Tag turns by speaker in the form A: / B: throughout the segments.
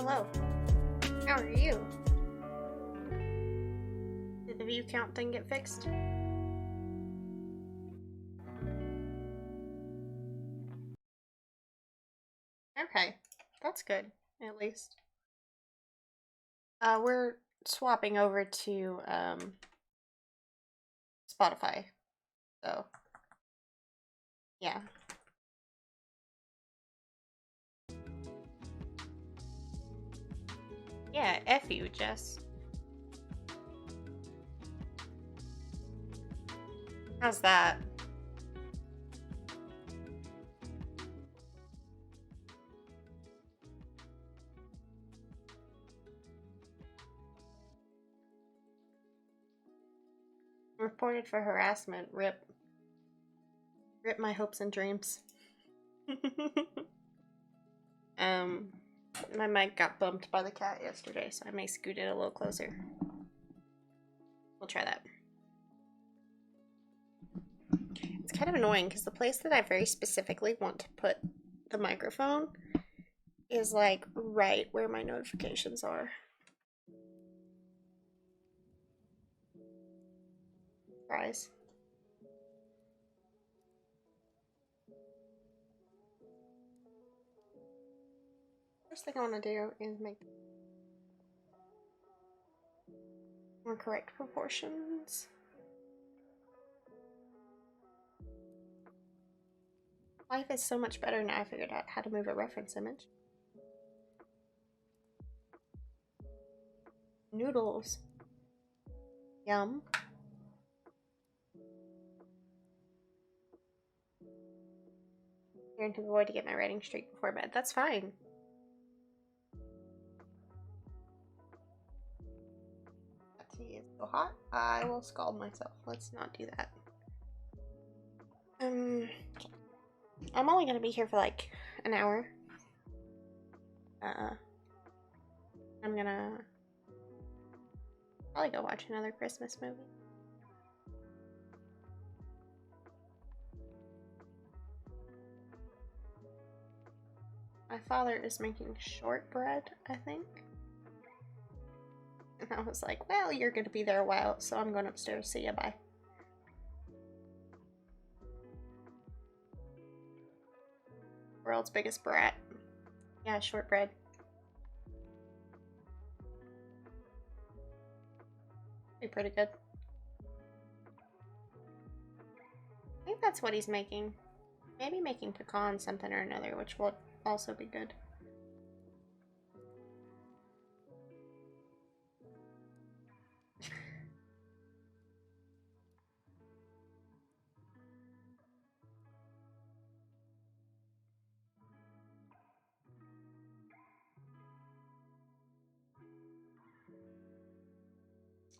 A: Hello. How are you? Did the view count thing get fixed? Okay, that's good, at least. We're swapping over to Spotify, so yeah. Yeah, F you, Jess. How's that? Reported for harassment. Rip. Rip my hopes and dreams. My mic got bumped by the cat yesterday, so I may scoot it a little closer. We'll try that. It's kind of annoying because the place that I very specifically want to put the microphone is like right where my notifications are. Surprise. First thing I want to do is make more correct proportions. Life is so much better now I figured out how to move a reference image. Noodles. Yum. Trying to avoid to get my writing straight before bed. That's fine. That tea is so hot. I will scald myself. Let's not do that. I'm only gonna be here for like an hour. I'm gonna probably go watch another Christmas movie. My father is making shortbread, I think. And I was like, well, you're gonna be there a while, so I'm going upstairs. See ya, bye. World's biggest brat. Yeah, shortbread. Be pretty good. I think that's what he's making. Maybe making pecan something or another, which will also be good.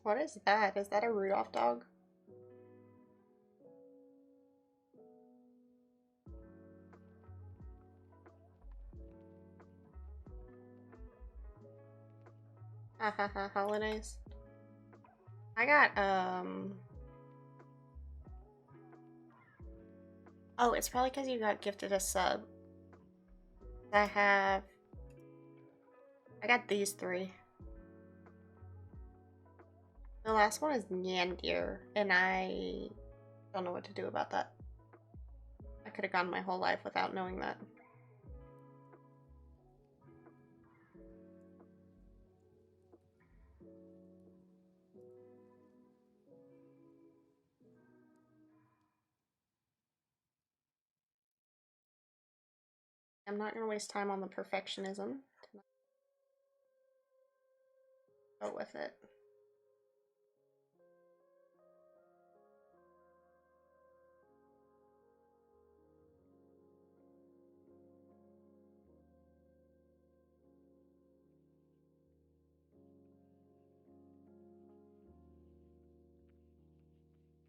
A: What is that? Is that a Rudolph dog? Ha ha ha, holidays. I got, oh, it's probably because you got gifted a sub. I got these three. The last one is Nyandir, and I don't know what to do about that. I could have gone my whole life without knowing that. I'm not gonna waste time on the perfectionism. Go with it.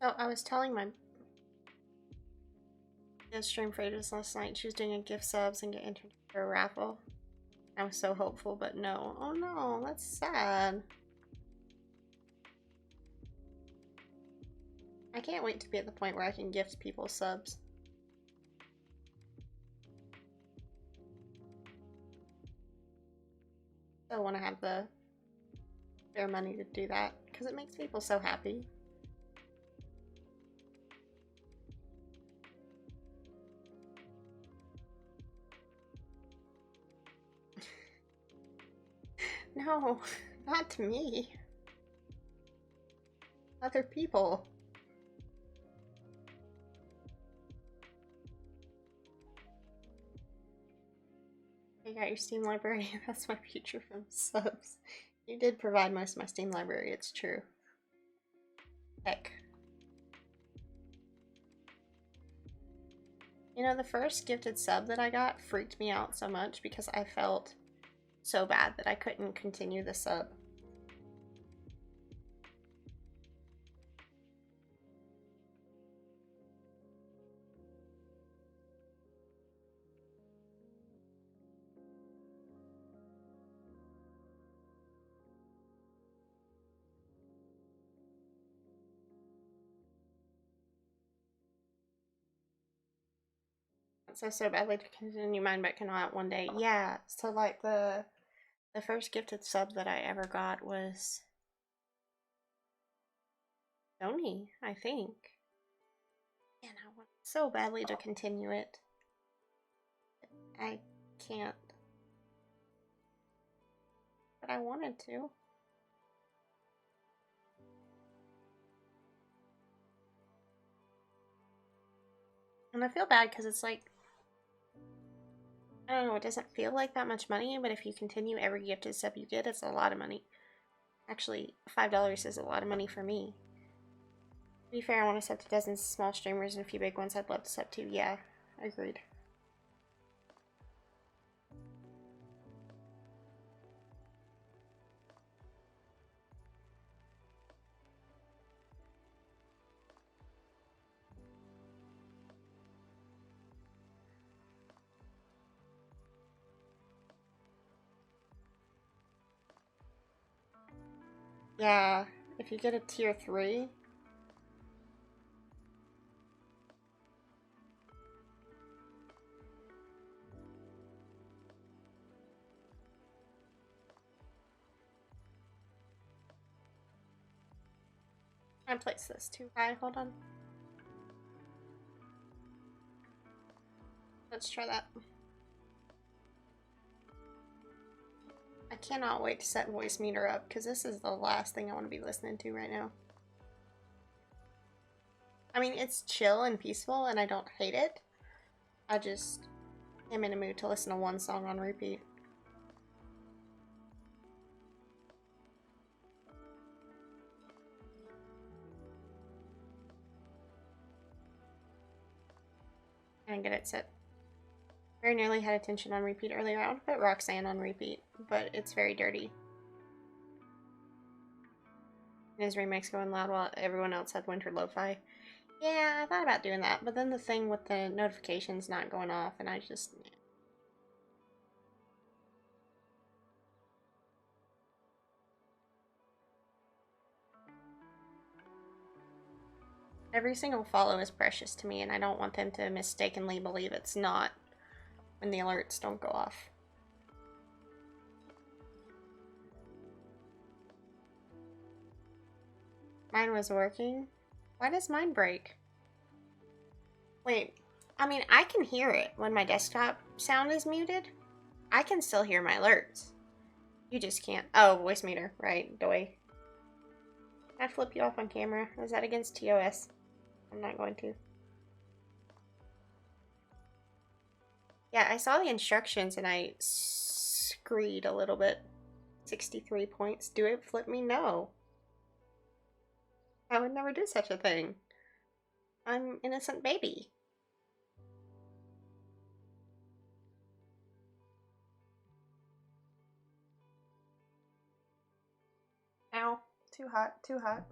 A: Oh, I was telling my stream for ages last night. She was doing a gift subs and get entered for a raffle. I was so hopeful, but no. Oh no, that's sad. I can't wait to be at the point where I can gift people subs. Still want to have the spare money to do that because it makes people so happy. No, not to me. Other people. I got your Steam library. That's my future from subs. You did provide most of my Steam library, it's true. Heck. You know, the first gifted sub that I got freaked me out so much because I felt so bad that I couldn't continue the sub. So badly to continue mine, but cannot one day. Yeah, so like the first gifted sub that I ever got was Sony, I think. And I want so badly to continue it. I can't. But I wanted to. And I feel bad because it's like, I don't know, it doesn't feel like that much money, but if you continue every gifted sub you get, it's a lot of money. Actually, $5 is a lot of money for me. To be fair, I want to sub to dozens of small streamers and a few big ones I'd love to sub to. Yeah, agreed. Yeah, if you get a tier 3. I placed this too high, hold on. Let's try that. I cannot wait to set voice meter up because this is the last thing I want to be listening to right now. I mean, it's chill and peaceful and I don't hate it. I just am in a mood to listen to one song on repeat. And get it set. Very nearly had attention on repeat earlier. I want to put Roxanne on repeat, but it's very dirty. And his remix going loud while everyone else had winter lo-fi. Yeah, I thought about doing that, but then the thing with the notifications not going off, and I just... Every single follow is precious to me, and I don't want them to mistakenly believe it's not when the alerts don't go off. Mine was working. Why does mine break? Wait, I mean, I can hear it when my desktop sound is muted. I can still hear my alerts. You just can't. Oh, voice meter, right, doy. Can I flip you off on camera? Is that against TOS? I'm not going to. Yeah, I saw the instructions and I screed a little bit. 63 points. Do it flip me? No. I would never do such a thing. I'm innocent baby. Ow. Too hot, too hot.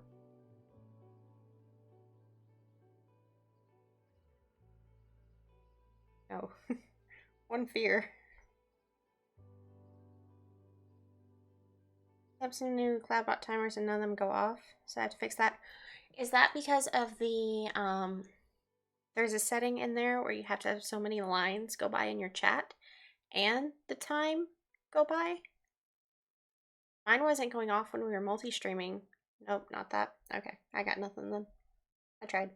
A: Oh. One fear. I have some new CloudBot timers and none of them go off, so I have to fix that. Is that because of the, there's a setting in there where you have to have so many lines go by in your chat and the time go by? Mine wasn't going off when we were multi-streaming. Nope, not that. Okay, I got nothing then. I tried.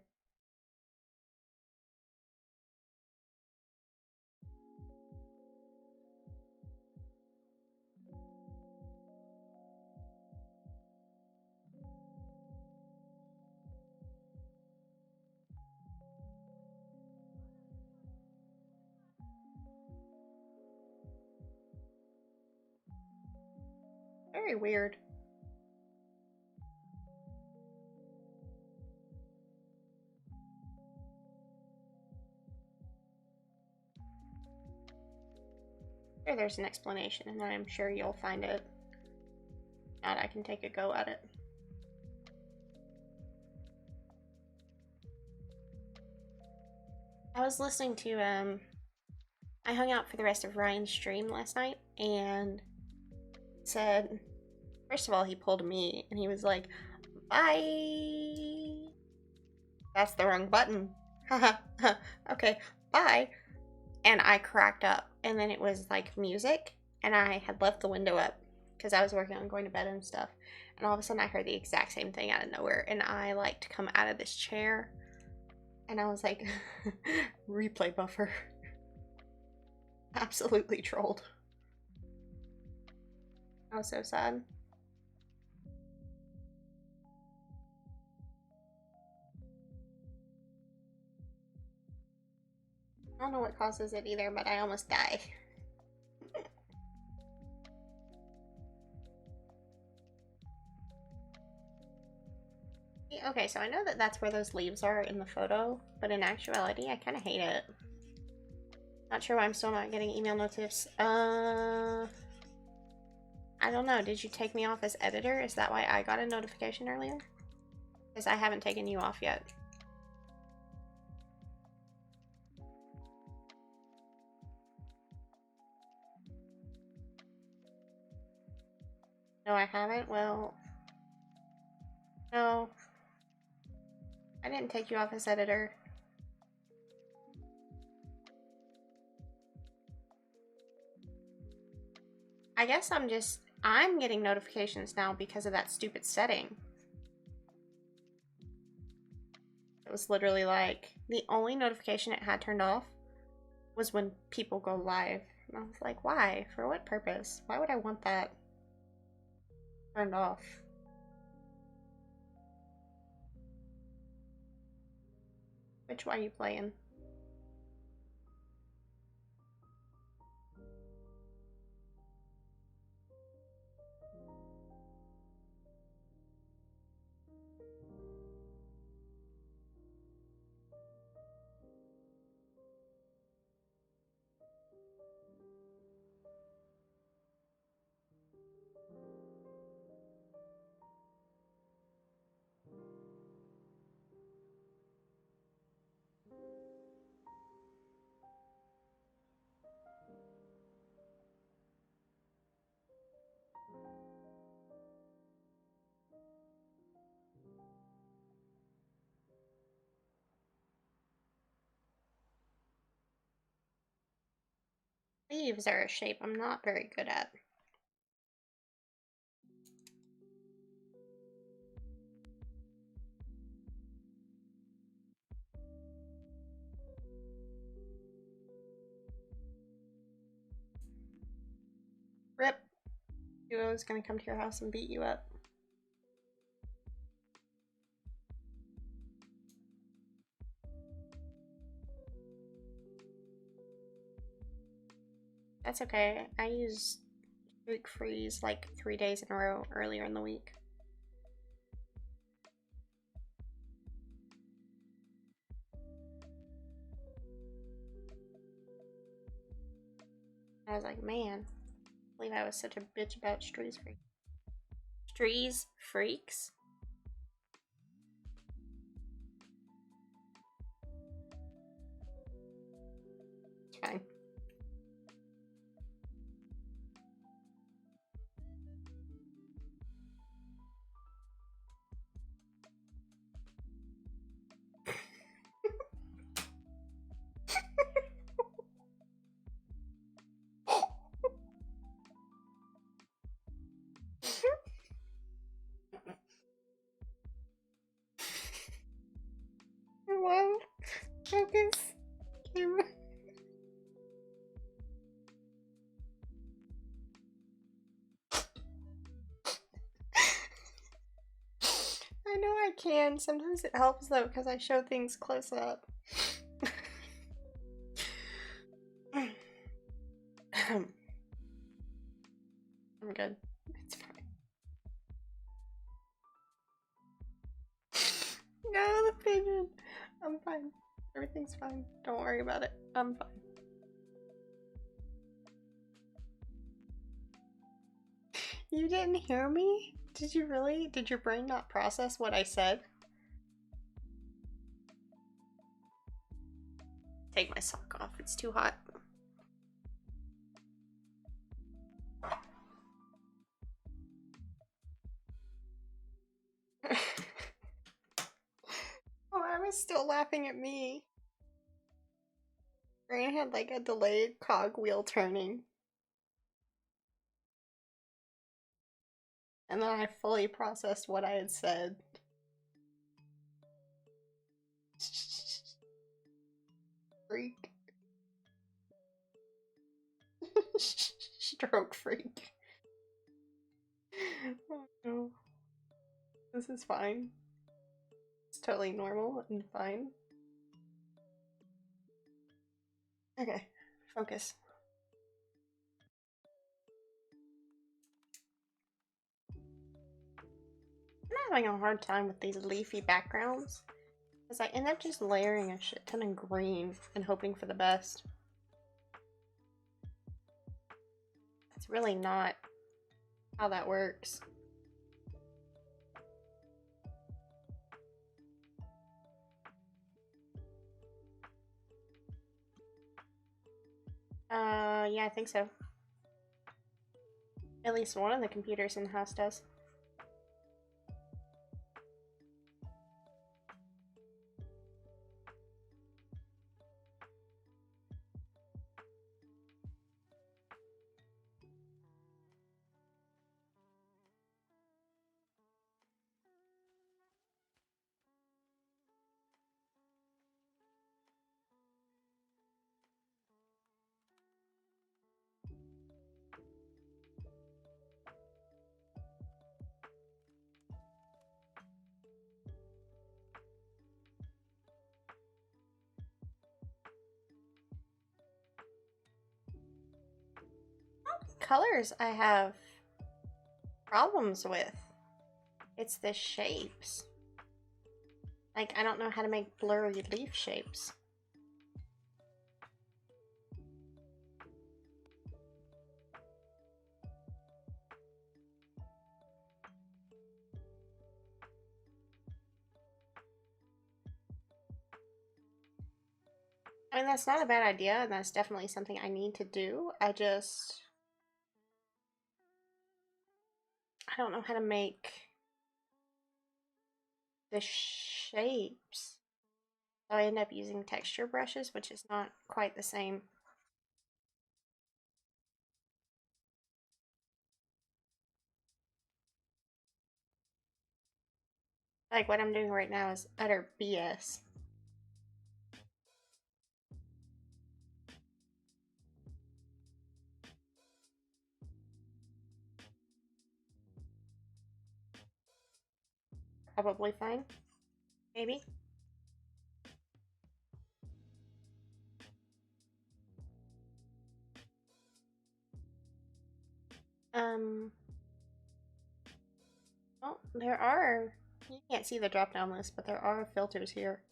A: Very weird. Sure, there's an explanation, and I'm sure you'll find it. Not I can take a go at it. I was listening to, I hung out for the rest of Ryan's stream last night, and said, first of all, he pulled me, and he was like, bye! That's the wrong button. Okay, bye! And I cracked up, and then it was like music, and I had left the window up, because I was working on going to bed and stuff, and all of a sudden I heard the exact same thing out of nowhere, and I like to come out of this chair, and I was like, replay buffer. Absolutely trolled. I was so sad. I don't know what causes it either, but I almost die. Okay, so I know that that's where those leaves are in the photo, but in actuality, I kind of hate it. Not sure why I'm still not getting email notifs. I don't know. Did you take me off as editor? Is that why I got a notification earlier? Because I haven't taken you off yet. No, I haven't? Well, no. I didn't take you off as editor. I guess I'm getting notifications now because of that stupid setting. It was literally like, the only notification it had turned off was when people go live. And I was like, why? For what purpose? Why would I want that turned off? Which one are you playing? Leaves are a shape I'm not very good at. Rip. Duo's gonna come to your house and beat you up. That's okay. I used Streak Freeze like 3 days in a row earlier in the week. I was like, man, I believe I was such a bitch about Strees Freaks. Strees Freaks? It's fine. Focus. Camera. I know I can. Sometimes it helps though because I show things close up. I'm good. It's fine. No, the pigeon. I'm fine. Everything's fine. Don't worry about it. I'm fine. You didn't hear me? Did you really? Did your brain not process what I said? Take my sock off. It's too hot. Oh, I was still laughing at me. Brain had like a delayed cogwheel turning. And then I fully processed what I had said. Freak. Stroke freak. Oh no. This is fine. It's totally normal and fine. Okay, focus. I'm having a hard time with these leafy backgrounds because I end up just layering a shit ton of green and hoping for the best. That's really not how that works. Yeah, I think so. At least one of the computers in the house does. Colors I have problems with. It's the shapes. Like, I don't know how to make blurry leaf shapes. I mean, that's not a bad idea, and that's definitely something I need to do. I don't know how to make the shapes. So I end up using texture brushes, which is not quite the same. Like, what I'm doing right now is utter BS. Probably fine. Maybe. Well, there are, you can't see the drop down list, but there are filters here.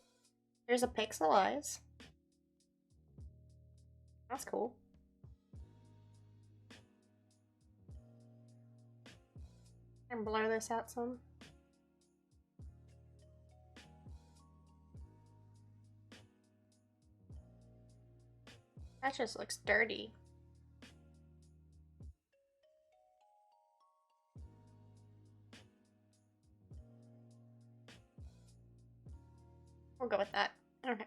A: There's a pixelize. That's cool. And blur this out some. That just looks dirty. We'll go with that. Okay.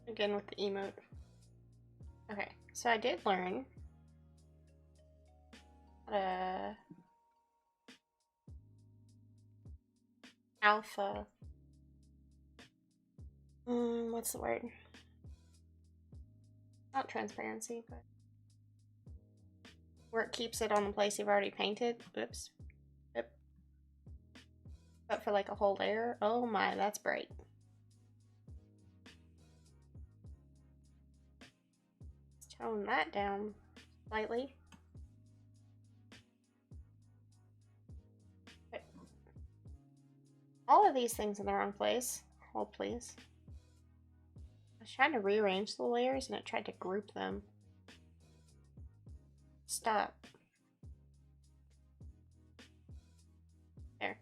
A: Again with the emote. Okay, so I did learn how to alpha. What's the word? Not transparency, but where it keeps it on the place you've already painted. Oops. Yep. But for like a whole layer. Oh my, that's bright. Let's tone that down slightly. Okay. All of these things in the wrong place. Hold please. I was trying to rearrange the layers and it tried to group them. Stop. There.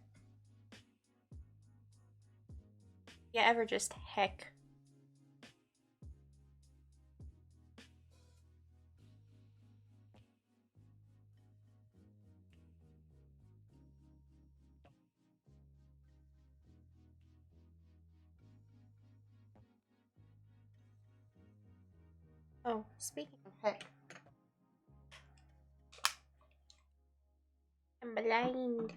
A: Yeah, ever just heck. Oh, speaking of heck. I'm blind.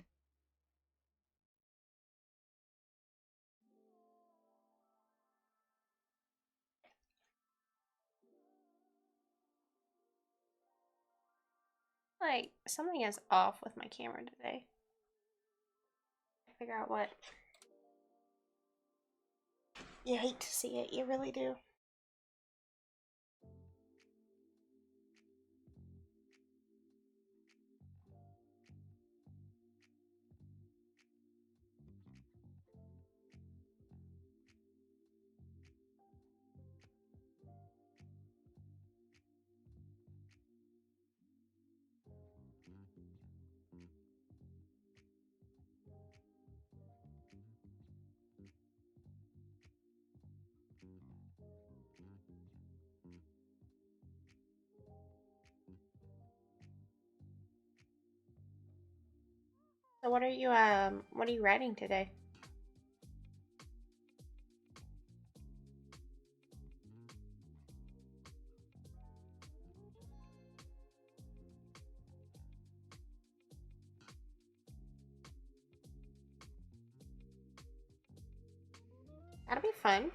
A: Like, something is off with my camera today. Figure out what. You hate to see it, you really do. So what are you writing today? That'll be fun.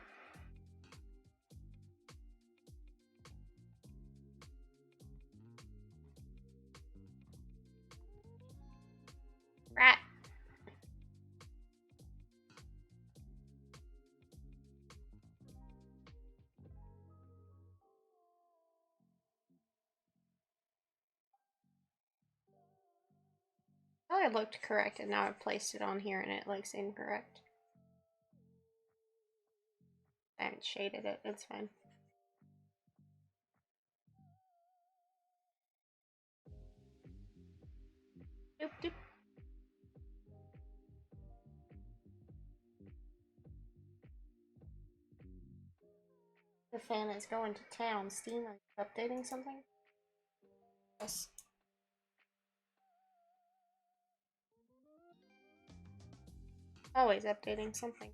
A: Rat. Oh, it looked correct, and now I've placed it on here and it looks incorrect. I haven't shaded it, it's fine. Doop doop. The fan is going to town. Steam, are you updating something? Yes. Always updating something.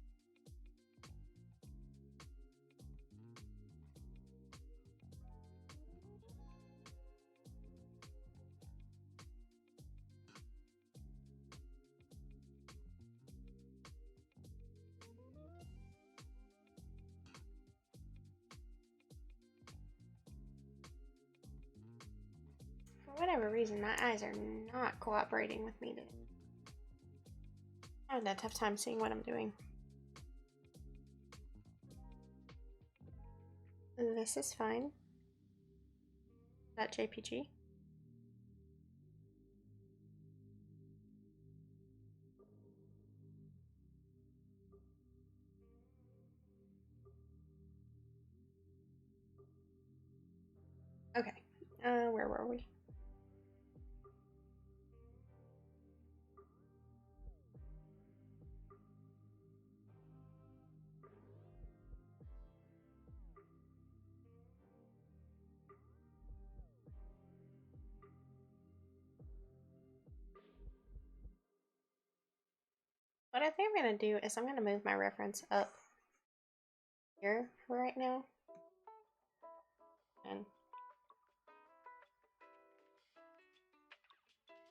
A: For whatever reason, my eyes are not cooperating with me today. I have a tough time seeing what I'm doing. This is fine. That JPG. Okay. Where were we? What I think I'm gonna do is I'm gonna move my reference up here for right now. And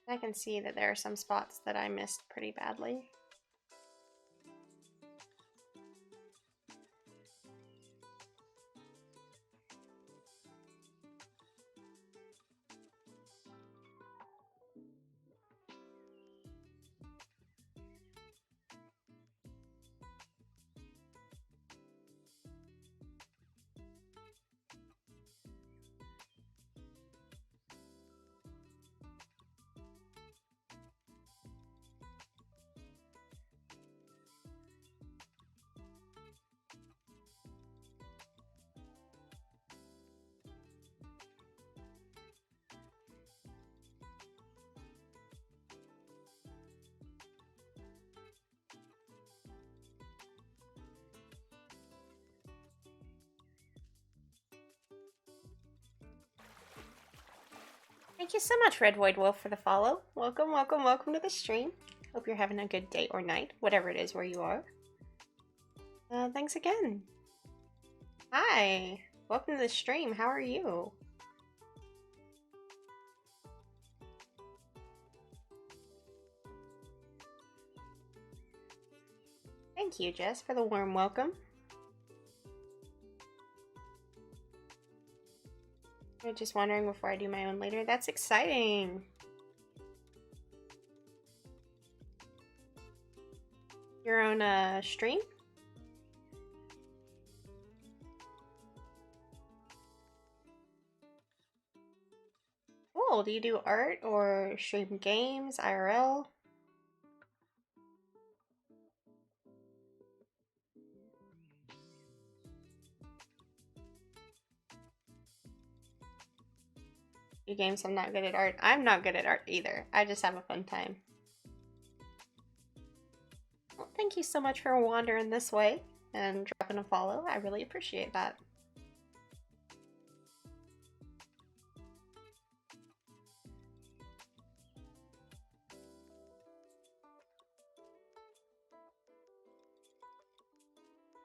A: I can see that there are some spots that I missed pretty badly. Thank you so much, Red Void Wolf, for the follow. Welcome, welcome, welcome to the stream. Hope you're having a good day or night, whatever it is where you are. Thanks again. Hi, welcome to the stream. How are you? Thank you, Jess, for the warm welcome. I'm just wondering before I do my own later. That's exciting. Your own stream? Cool. Do you do art or stream games, IRL? You games, I'm not good at art. I'm not good at art either. I just have a fun time. Well, thank you so much for wandering this way and dropping a follow. I really appreciate that.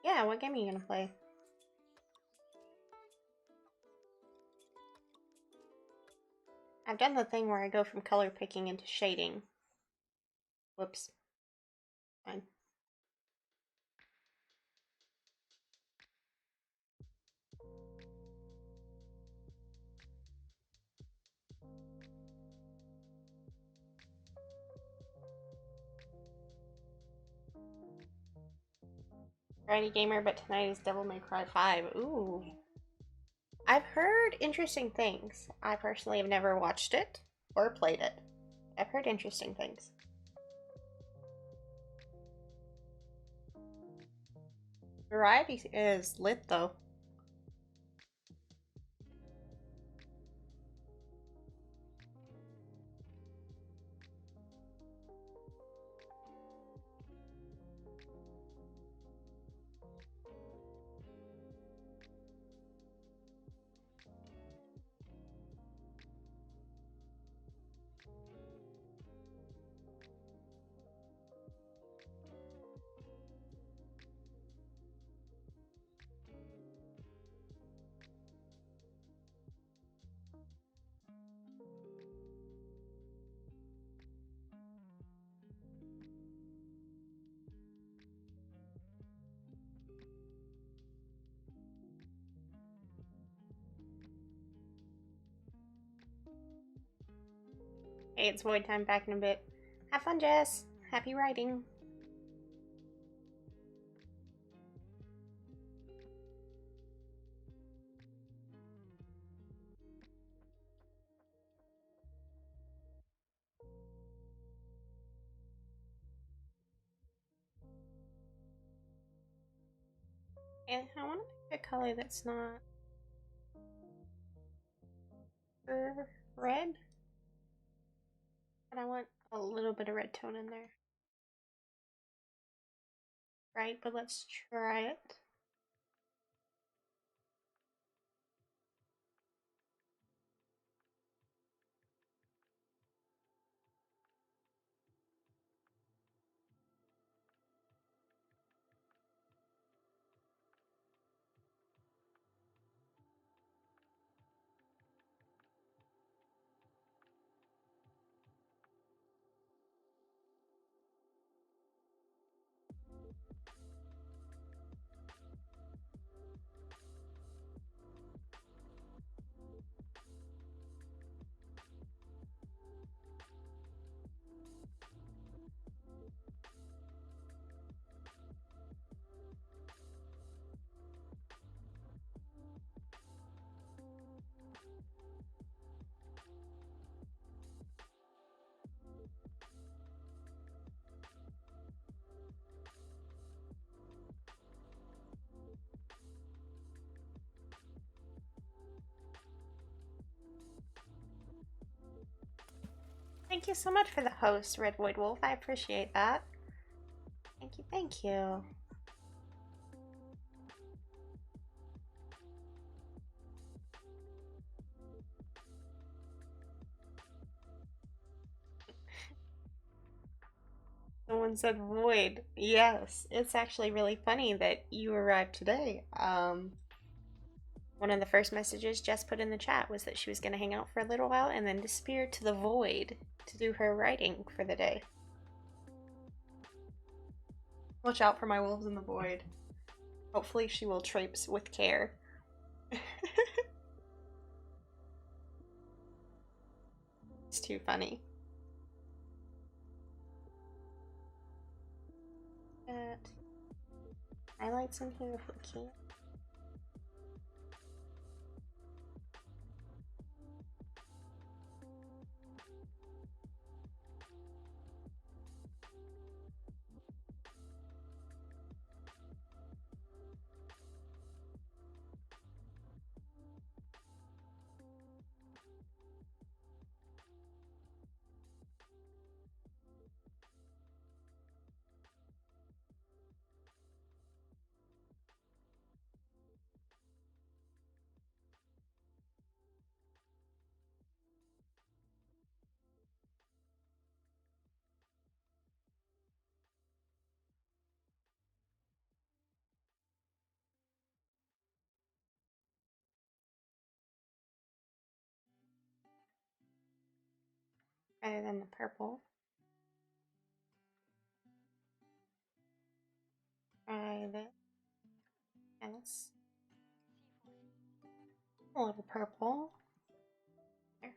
A: Yeah, what game are you gonna play? I've done the thing where I go from color picking into shading. Whoops. Fine. Friday gamer, but tonight is Devil May Cry 5. Ooh. I've heard interesting things. I personally have never watched it or played it. I've heard interesting things. Variety is lit though. Hey, it's Void time, back in a bit. Have fun, Jess. Happy writing. And I want to pick a color that's not red, but I want a little bit of red tone in there. Right, but let's try it. Thank you so much for the host, Red Void Wolf. I appreciate that. Thank you, thank you. Someone said void. Yes, it's actually really funny that you arrived today. One of the first messages Jess put in the chat was that she was going to hang out for a little while and then disappear to the void to do her writing for the day. Watch out for my wolves in the void. Hopefully she will traipse with care. It's too funny. Add highlights in here if we can. Better than the purple. Try this. And it's a little purple. There.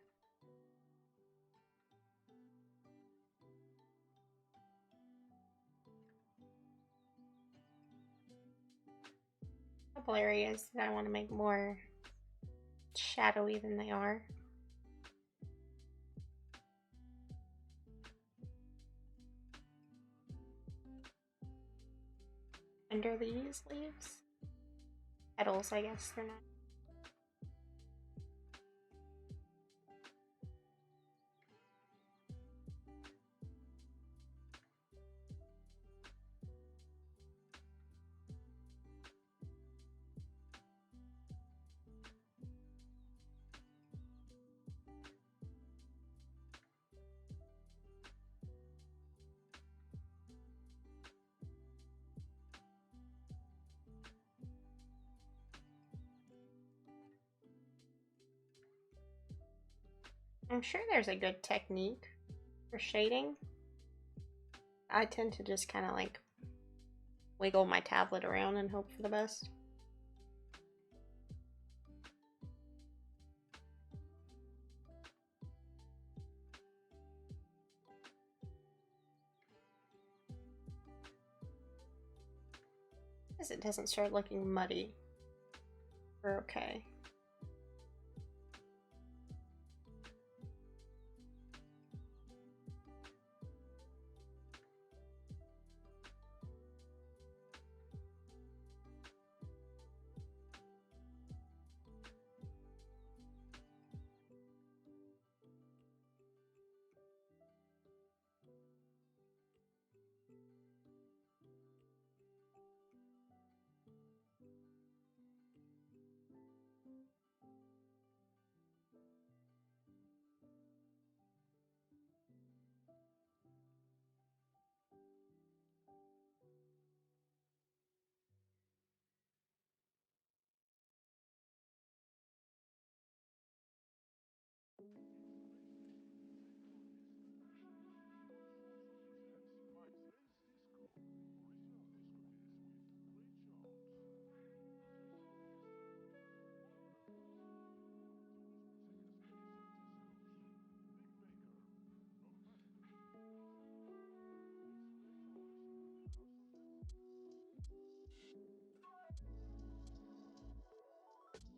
A: A couple areas that I want to make more shadowy than they are. Under these leaves. Petals, I guess they're not. I'm sure there's a good technique for shading. I tend to just kind of like wiggle my tablet around and hope for the best. As it doesn't start looking muddy, we're okay.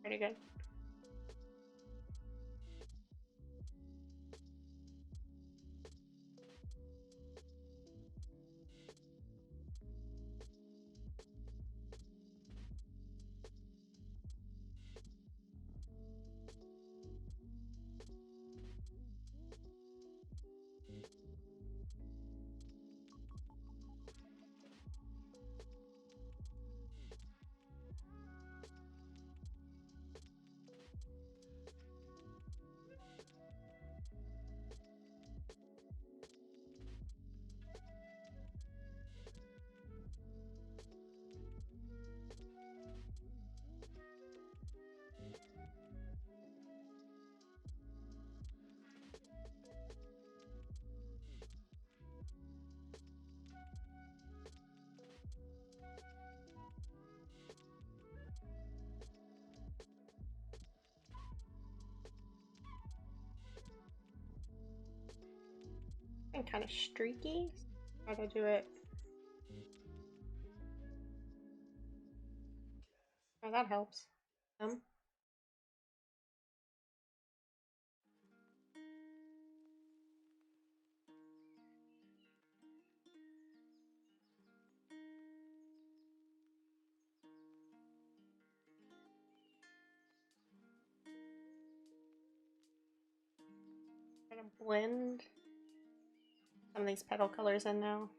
A: Pretty good. And kind of streaky. Try to do it. Oh, that helps. Try to blend some of these petal colors in now.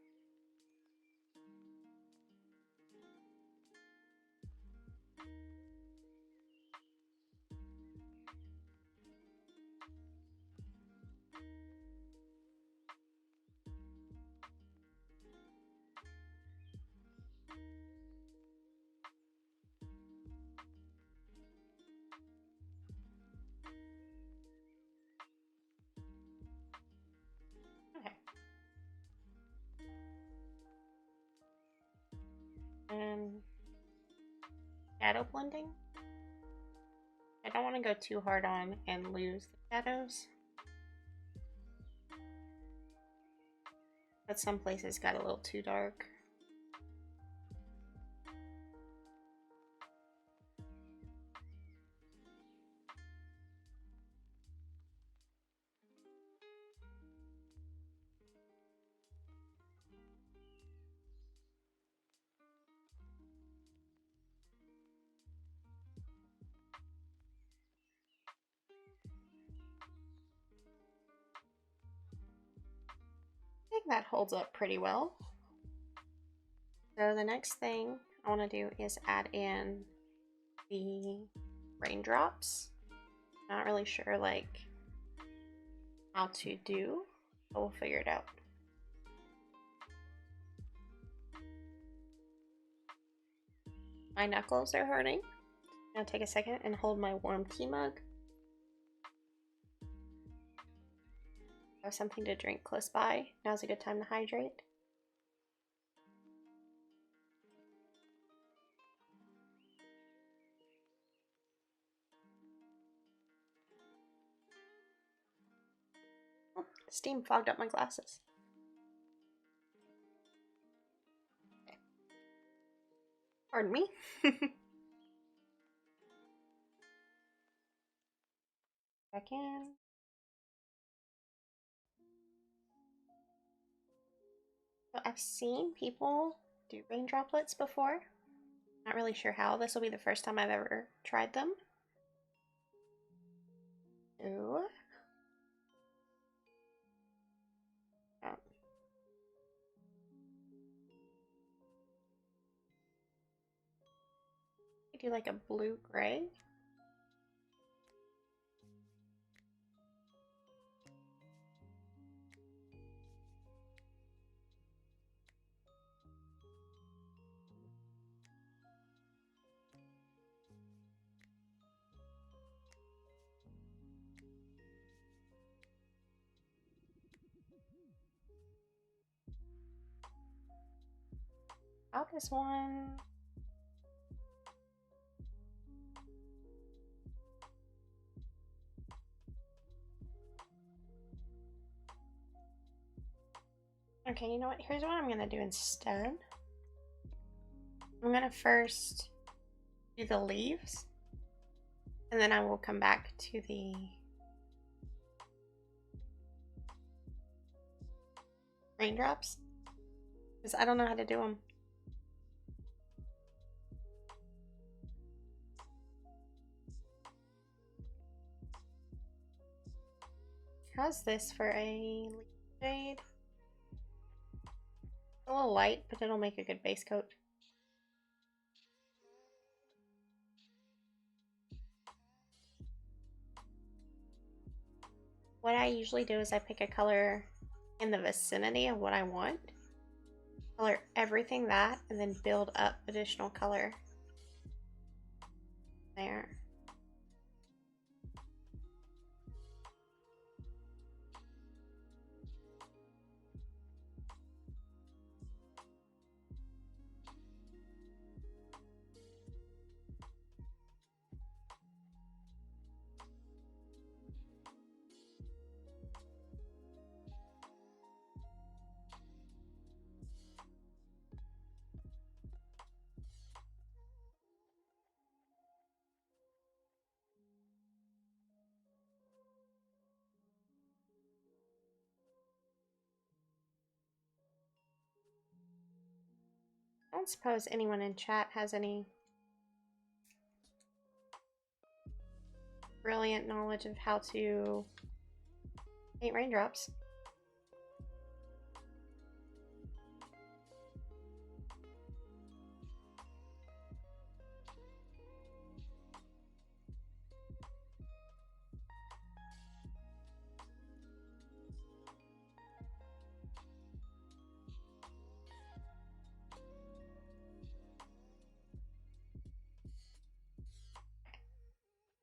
A: Okay. And shadow blending. I don't want to go too hard on and lose the shadows. But some places got a little too dark. I think that holds up pretty well. So the next thing I want to do is add in the raindrops. Not really sure like how to do, but we'll figure it out. My knuckles are hurting. I'm gonna take a second and hold my warm tea mug. Have something to drink close by. Now's a good time to hydrate. Oh, steam fogged up my glasses. Okay. Pardon me. Back in. So I've seen people do rain droplets before. Not really sure how. This will be the first time I've ever tried them. Ooh. Oh. I do like a blue-gray. Out this one. Okay, you know what? Here's what I'm gonna do instead. I'm gonna first do the leaves, and then I will come back to the raindrops, because I don't know how to do them. How's this for a leaf shade? A little light, but it'll make a good base coat. What I usually do is I pick a color in the vicinity of what I want, color everything that, and then build up additional color there. I don't suppose anyone in chat has any brilliant knowledge of how to paint raindrops.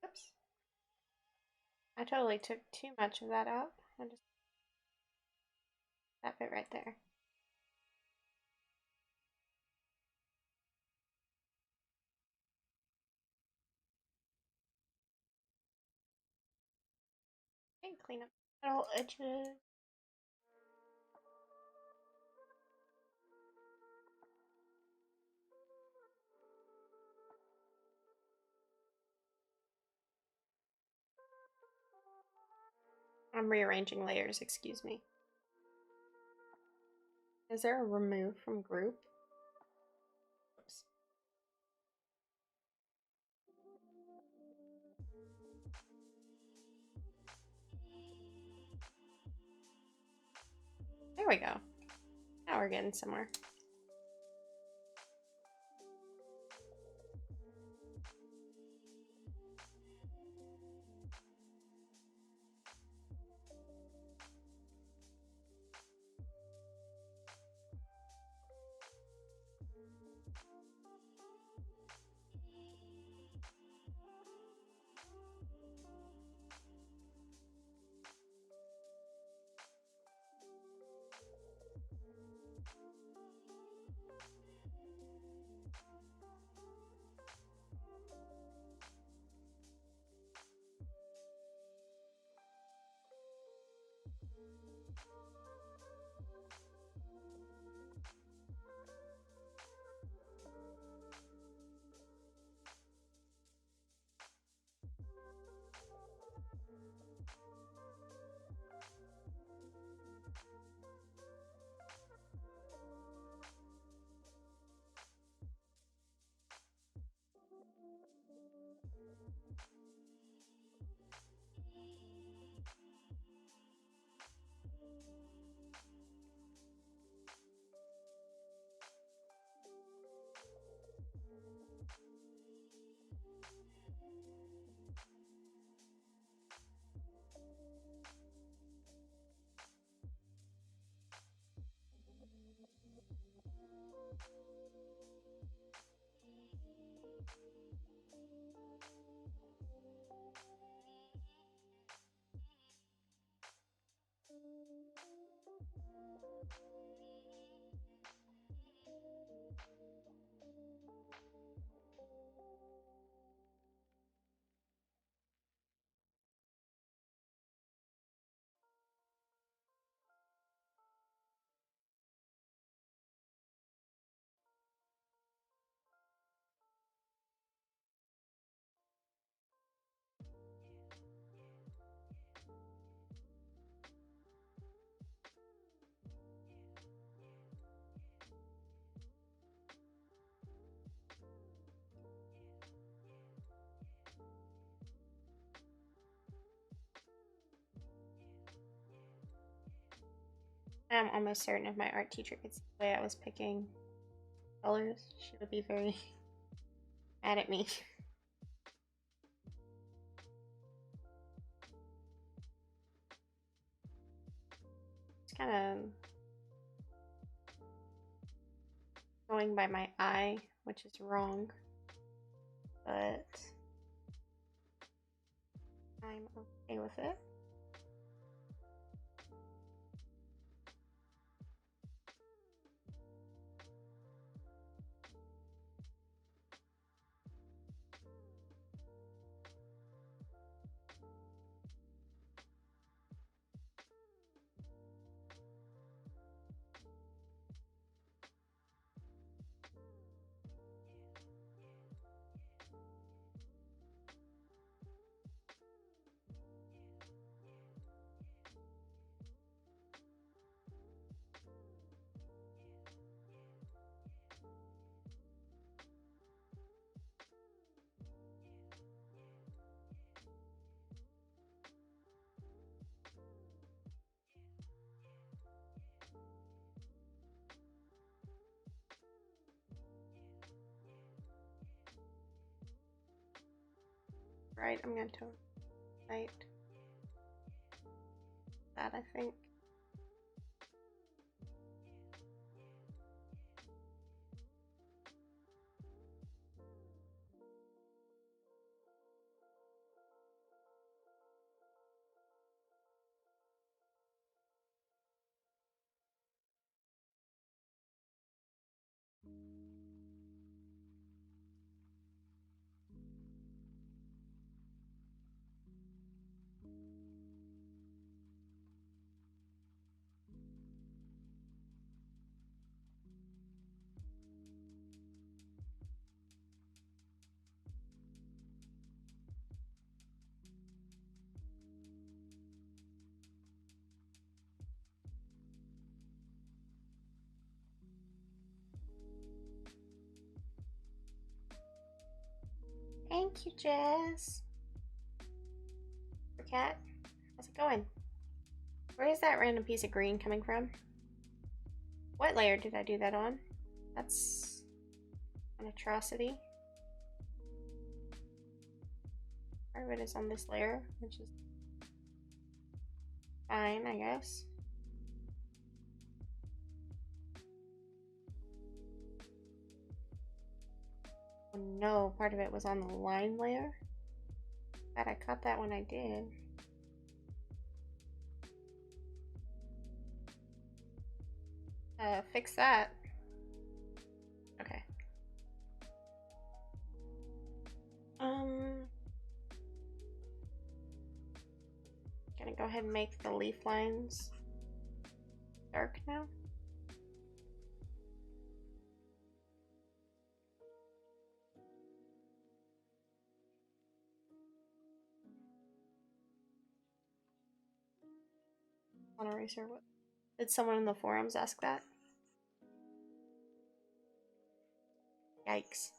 A: Oops. I totally took too much of that out. I just that bit right there. Okay, clean up little edges. I'm rearranging layers, excuse me. Is there a remove from group? Oops. There we go. Now we're getting somewhere. I'm almost certain if my art teacher could see the way I was picking colors, she would be very mad at me. It's kind of going by my eye, which is wrong, but I'm okay with it. Right, I'm going to write that, I think. Thank you, Jess. The cat, how's it going? Where is that random piece of green coming from? What layer did I do that on? That's an atrocity. Part of it is on this layer, which is fine, I guess. Oh no, part of it was on the line layer. Glad I caught that when I did. Fix that. Okay. Gonna go ahead and make the leaf lines dark now. On eraser, what? Did someone in the forums ask that? Yikes.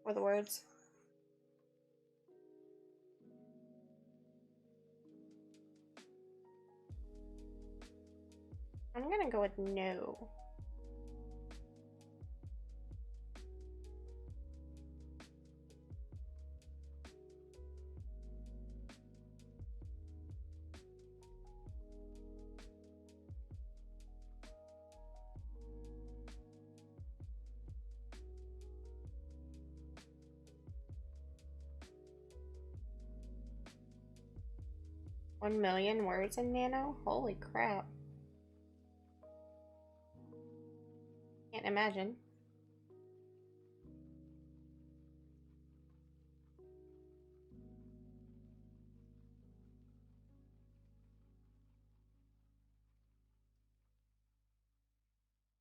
A: Or the words. I'm gonna go with no. One million words in nano? Holy crap. Can't imagine.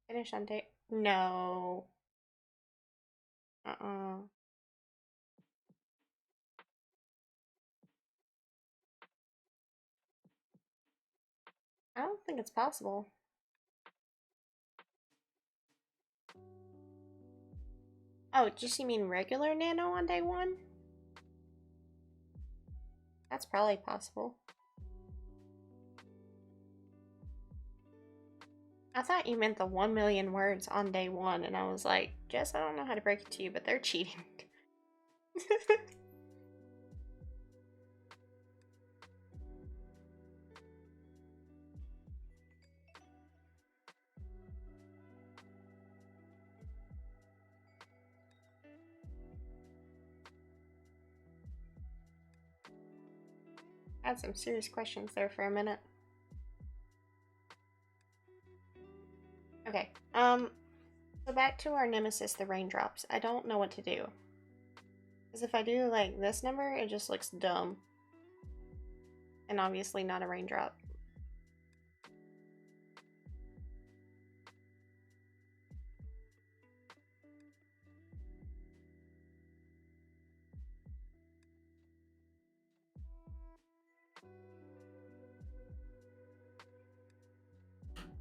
A: Finish on tape. No. Uh-uh. I don't think it's possible. Oh, just you mean regular nano on day one? That's probably possible. I thought you meant the 1 million words on day one, and I was like, Jess, I don't know how to break it to you, but they're cheating. I had some serious questions there for a minute. Okay, so back to our nemesis, the raindrops. I don't know what to do. Because if I do, like, this number, it just looks dumb. And obviously not a raindrop.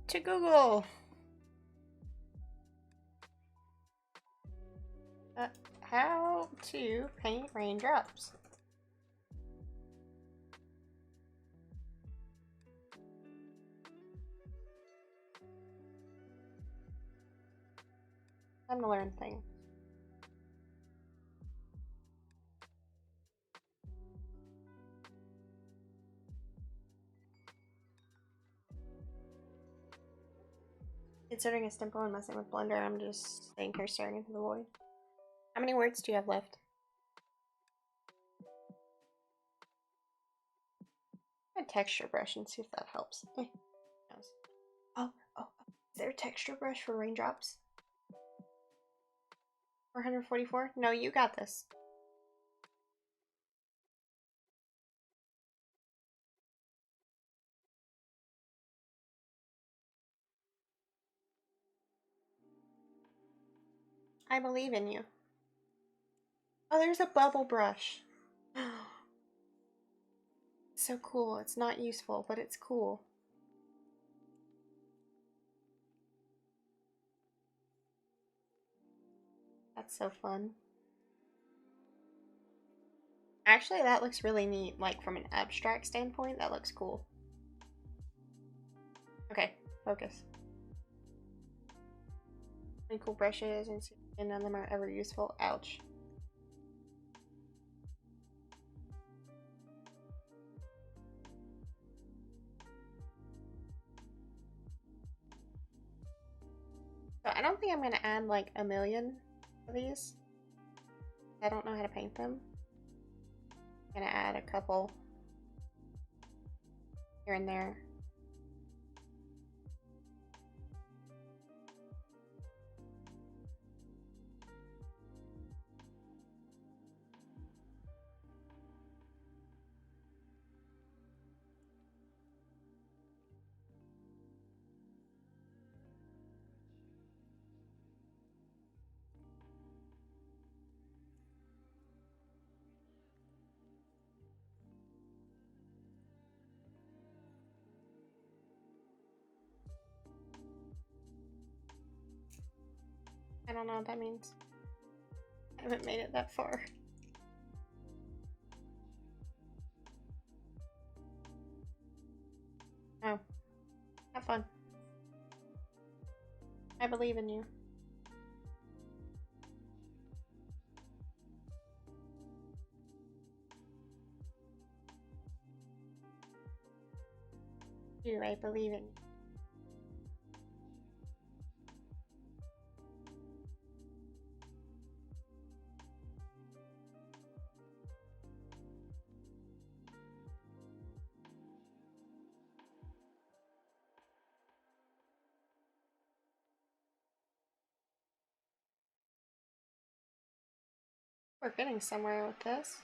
A: To Google! How to paint raindrops. Time to learn things. Considering it's tempo and messing with Blender, I'm just staying here staring into the void. How many words do you have left? A texture brush and see if that helps. Oh, is there a texture brush for raindrops? 444? No, you got this. I believe in you. Oh, there's a bubble brush. So cool. It's not useful, but it's cool. That's so fun. Actually, that looks really neat. Like, from an abstract standpoint, that looks cool. Okay, focus. Any cool brushes, and none of them are ever useful. Ouch. So I don't think I'm gonna add like a million of these. I don't know how to paint them. I'm gonna add a couple here and there. I don't know what that means. I haven't made it that far. Oh. Have fun. I believe in you. I believe in you. We're getting somewhere with this.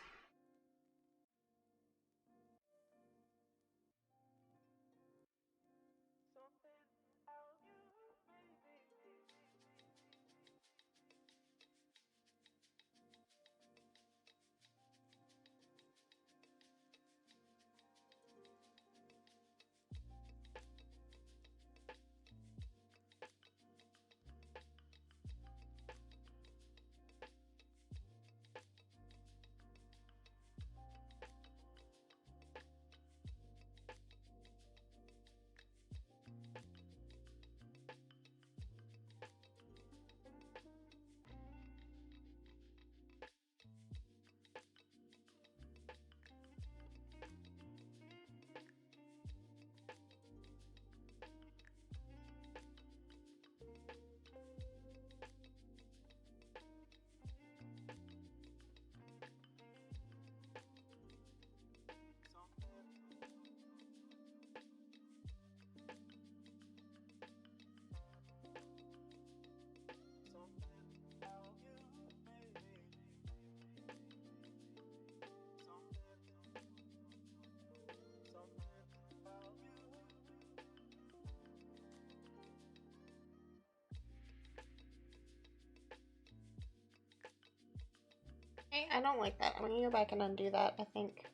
A: Hey, I don't like that. I'm gonna go back and undo that, I think.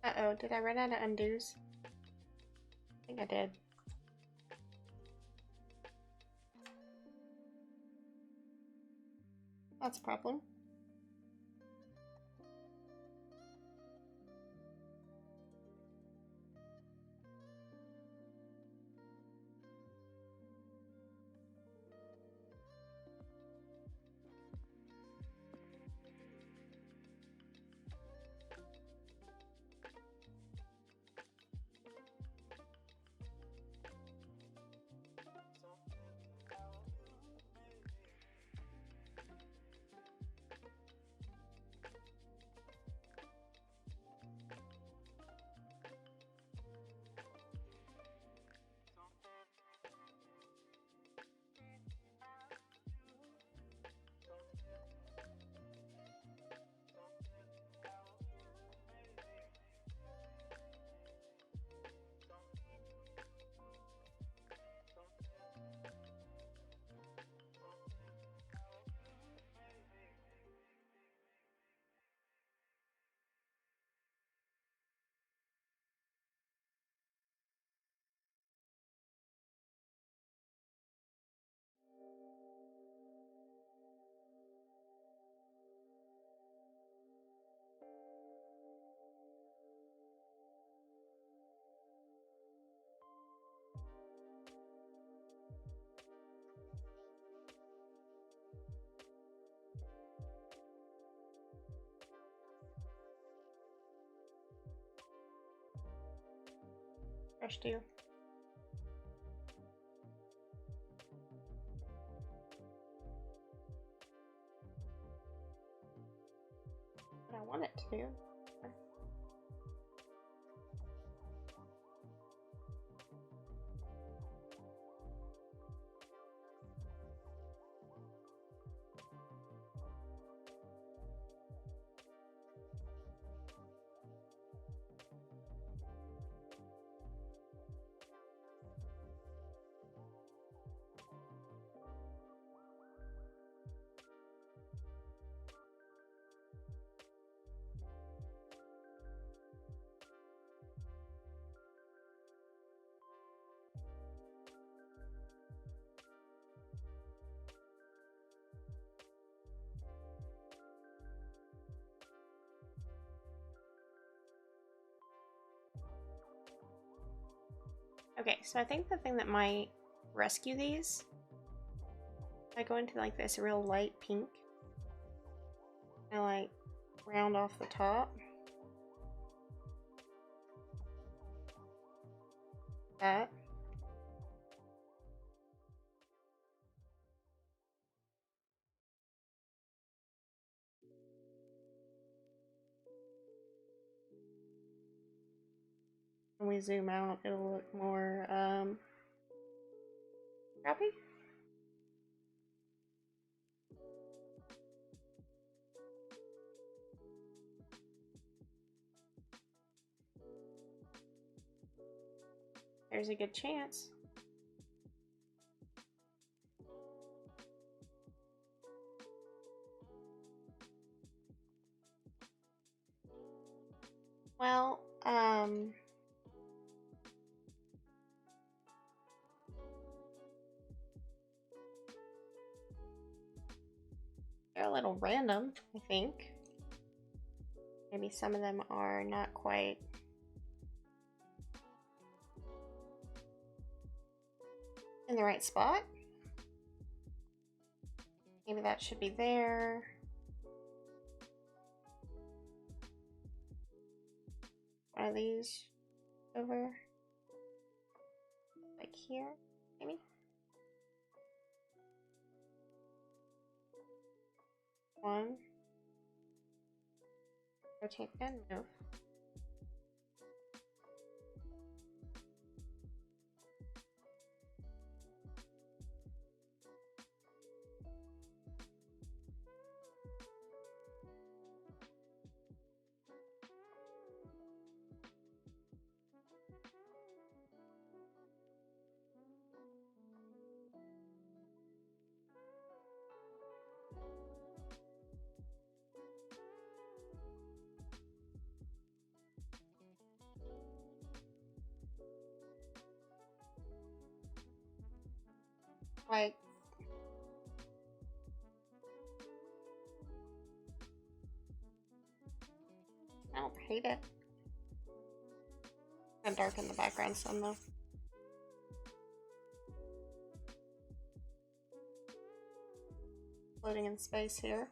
A: Uh-oh, did I run out of undos? I think I did. That's a problem. Fresh deer. What I want it to do. Okay, so I think the thing that might rescue these, I go into like this real light pink. I like round off the top. That. When we zoom out, it'll look more crappy. There's a good chance. Well, they're a little random, I think. Maybe some of them are not quite in the right spot. Maybe that should be there. One of these over, like here, maybe. One. Rotate and move. Like, I don't hate it. And darken the background some though. Floating in space here.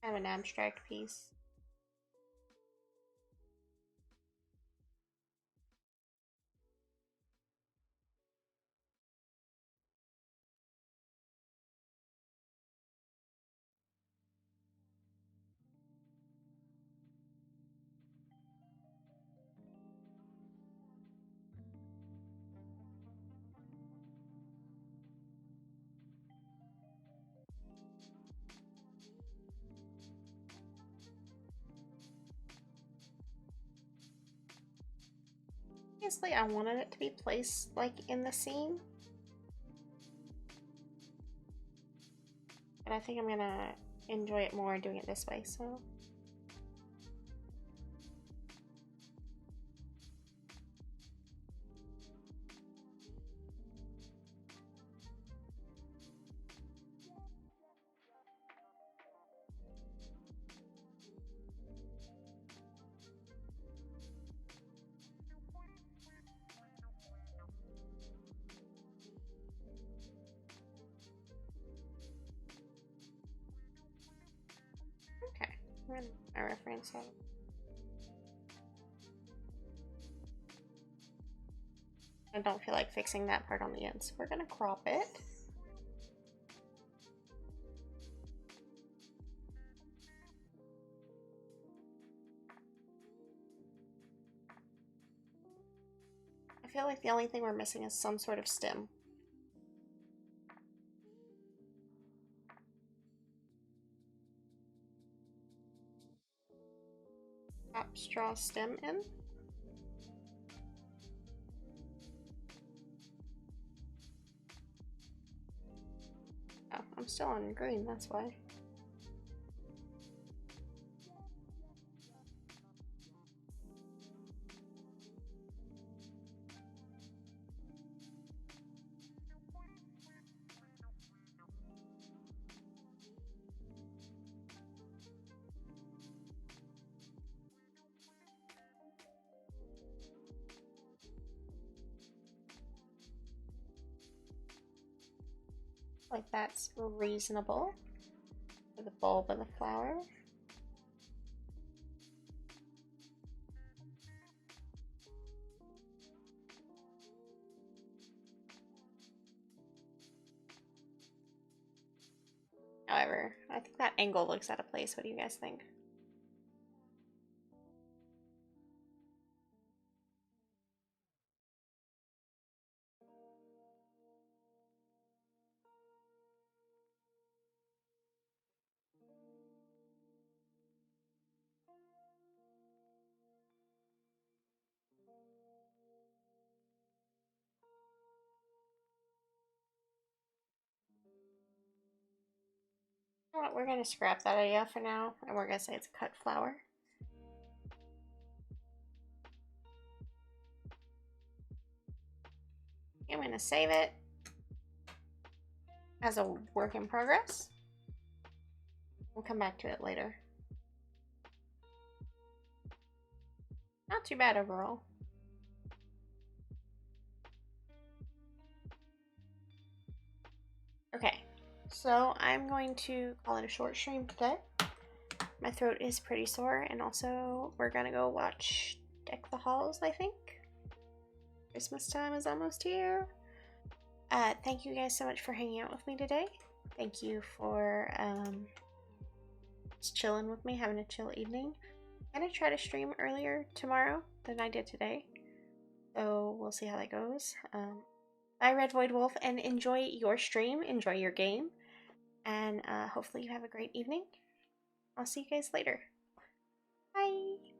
A: Kind of an abstract piece. Obviously, I wanted it to be placed like in the scene, but I think I'm gonna enjoy it more doing it this way, so. I reference it. I don't feel like fixing that part on the end, so we're gonna crop it. I feel like the only thing we're missing is some sort of stem. Pop straw stem in. Oh, I'm still on green, that's why. Like that's reasonable for the bulb of the flower. However, I think that angle looks out of place. What do you guys think? You know what, we're gonna scrap that idea for now, and we're gonna say it's a cut flower. I'm gonna save it as a work in progress. We'll come back to it later. Not too bad overall. Okay, so I'm going to call it a short stream today. My throat is pretty sore, and also we're gonna go watch Deck the Halls, I think. Christmas time is almost here. Thank you guys so much for hanging out with me today. Thank you for just chilling with me, having a chill evening. I'm gonna try to stream earlier tomorrow than I did today, so we'll see how that goes. Bye, Red Void Wolf, and enjoy your stream, enjoy your game, and hopefully you have a great evening. I'll see you guys later. Bye!